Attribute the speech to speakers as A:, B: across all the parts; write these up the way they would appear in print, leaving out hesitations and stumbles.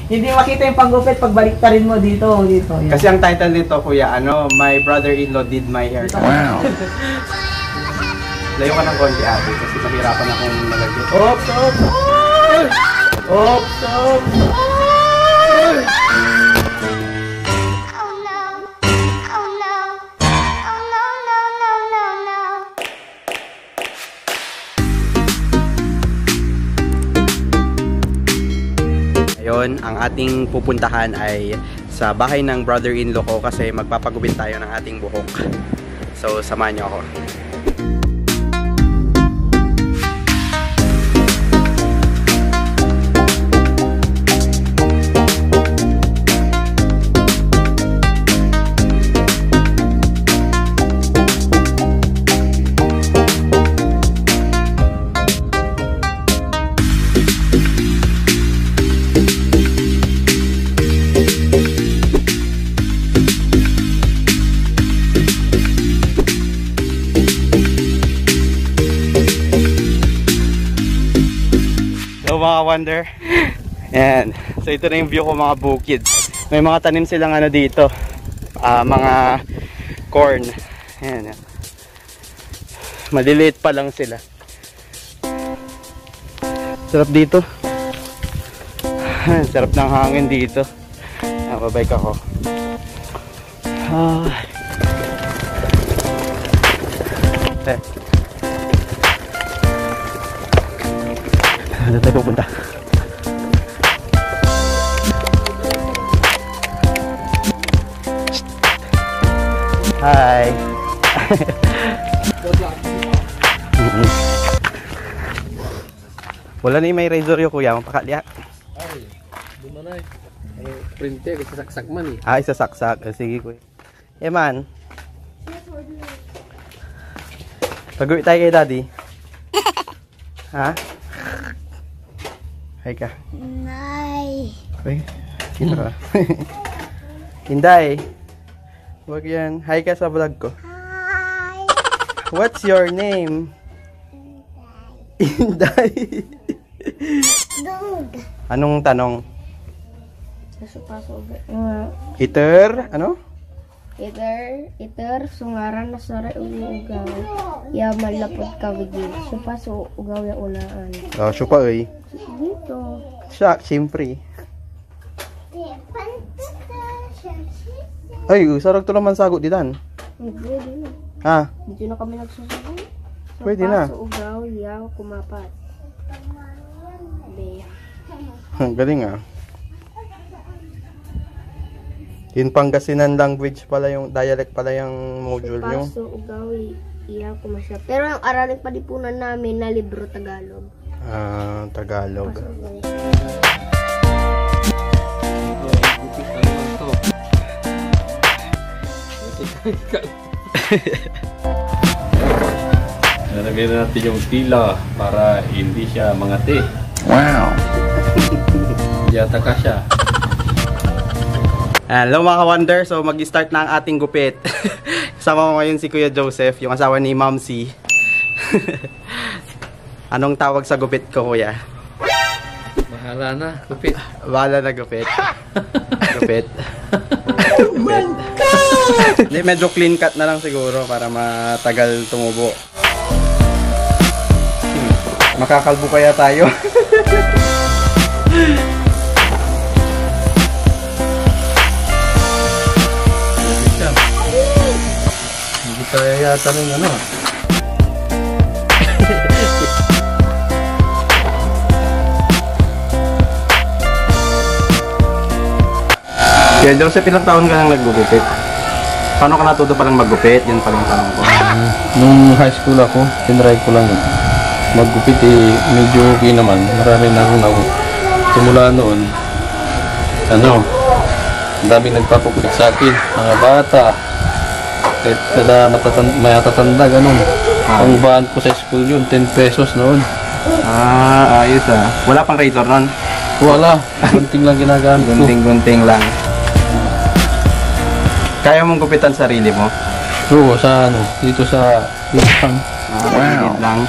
A: Hindi makita yung panggupit pag baliktarin mo dito. Yan.
B: Kasi ang title nito, kuya, My brother-in-law did my hair. Wow! Layo ka ng konti, ate, kasi mahirapan akong nalagyan. Oops! Ngayon, ang ating pupuntahan ay sa bahay ng brother-in-law ko kasi magpapagupit tayo ng ating buhok. So, samahan niyo ako. Mga wonder. Ayan. So ito na yung view ko, mga bukid. May mga tanim silang ano dito. Mga corn. Ayan. Maliliit pa lang sila. Sarap dito. Sarap ng hangin dito. Babike ako. Saan tayo pupunta? Hi! Wala na yung may razor yung kuya, mapakalya.
C: Ay, doon na printe, isasaksak man eh.
B: Isasaksak. Sige kuya. Man. Pag-uwi tayo kay daddy. Ha? Hi ka.
D: Nay.
B: Uy, sino ka? Inday. Huwag yan. Hi ka sa vlog ko.
D: Hi.
B: What's your name? Inday.
D: Dog.
B: Anong tanong?
D: Pasok.
B: Iter? Ano?
D: Iter, sungaran na sara ugaw. Ya malapot ka wigi. Supaso ugaw ya unaan.
B: Oh, syupa uy.
D: Dito.
B: Siya, siyempre. Ay, sarag to naman sagot ditan.
D: Pwede na.
B: Ha?
D: Dito na kami nagsusubo.
B: Pwede na.
D: Supaso ugaw ya kumapat. Be.
B: Galing ah. In Pangasinan language pala yung dialect pala yung module nyo.
D: Supaso ugaw ya kumasya. Pero ang aralin palipunan namin na libro Tagalog.
B: Tagalog.
C: Nalagay na natin yung tila para hindi siya mangati.
B: Wow!
C: Yata ka siya.
B: Hello mga ka-wonder, so mag-start na ang ating gupit. Kasama ko ngayon si Kuya Joseph, yung asawa ni Ma'am C. Anong tawag sa gupit ko, kuya?
C: Bahala na, gupit.
B: Bahala na gupit. Gupit. Oh my God! Medyo clean cut na lang siguro para matagal tumubo. Makakalbo kaya tayo?
C: Hindi kaya yata ng ano.
B: Kaya Joseph, ilang taon ka nang naggugupit? Paano ka natuto palang maggupit? Yan palang tanong ko.
C: Nung high school ako, tinry ko lang maggupit medyo okay naman. Marami na ako simula noon. Ang daming nagpapagulit sa akin, mga bata. Kahit kada matatanda, ganun. Ang bahan ko sa school yun, 10 pesos noon.
B: Ayos ah. Wala pang razor nun?
C: Wala, gunting lang ginagamit ko.
B: Gunting-gunting lang. Kaya mong gupitan sarili mo?
C: Oo, sa dito sa lupang.
B: Wow. Lang.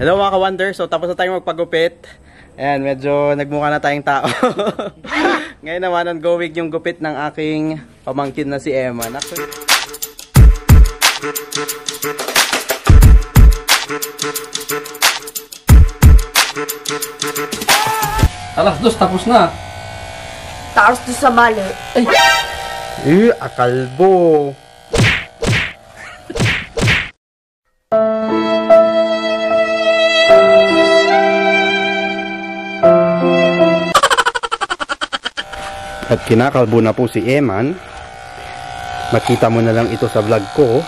B: Hello mga ka-wonder, so tapos na tayong magpagupit. Ayan, medyo nagmukha na tayong tao. Ngayon naman, ongoing yung gupit ng aking pamangkin na si Emma.
C: Alas 2, tapos na.
D: Tapos doon sa mali.
B: Akalbo. At kinakalbo na po si Eman. Makita mo na lang ito sa vlog ko.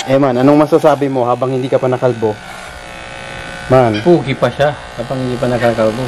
B: Eman, anong masasabi mo habang hindi ka pa nakalbo? Man.
C: Pugi pa siya kapag hindi pa nakakalbo.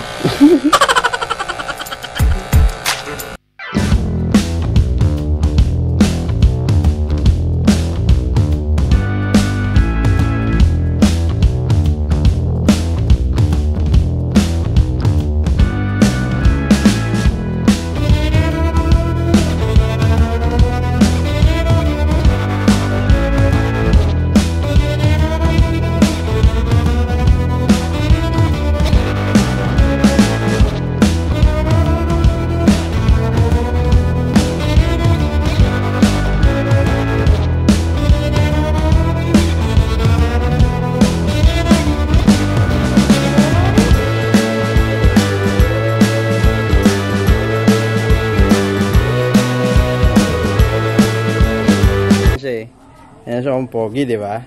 B: Yan siya akong pogi, di ba?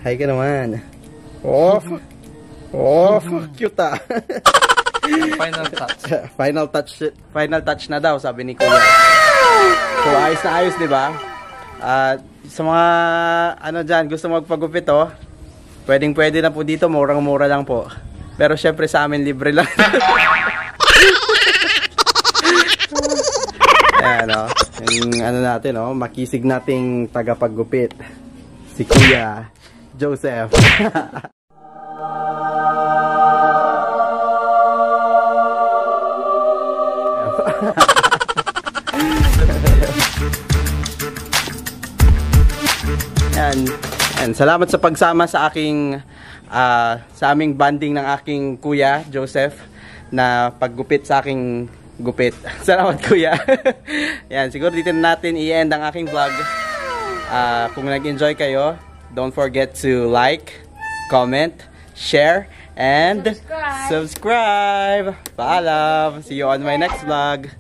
B: Hi ka naman. Oh, cute ah.
C: Final touch.
B: Final touch na daw, sabi ni Kuya. So, ayos na ayos, di ba? Sa mga, ano dyan, gusto magpagupit, oh. Pwede na po dito, murang-mura lang po. Pero syempre sa amin, libre lang. Ayan, oh. Yung ano natin, oh, makisig nating tagapaggupit. Si Kuya Joseph. Yan. Salamat sa pagsama sa aking sa aming banding ng aking Kuya Joseph na paggupit sa aking gupit. Salamat Kuya. Yan, siguro dito natin i-end ang aking vlog. Kung nag-enjoy kayo, don't forget to like, comment, share, and subscribe. Paalam. See you on my next vlog.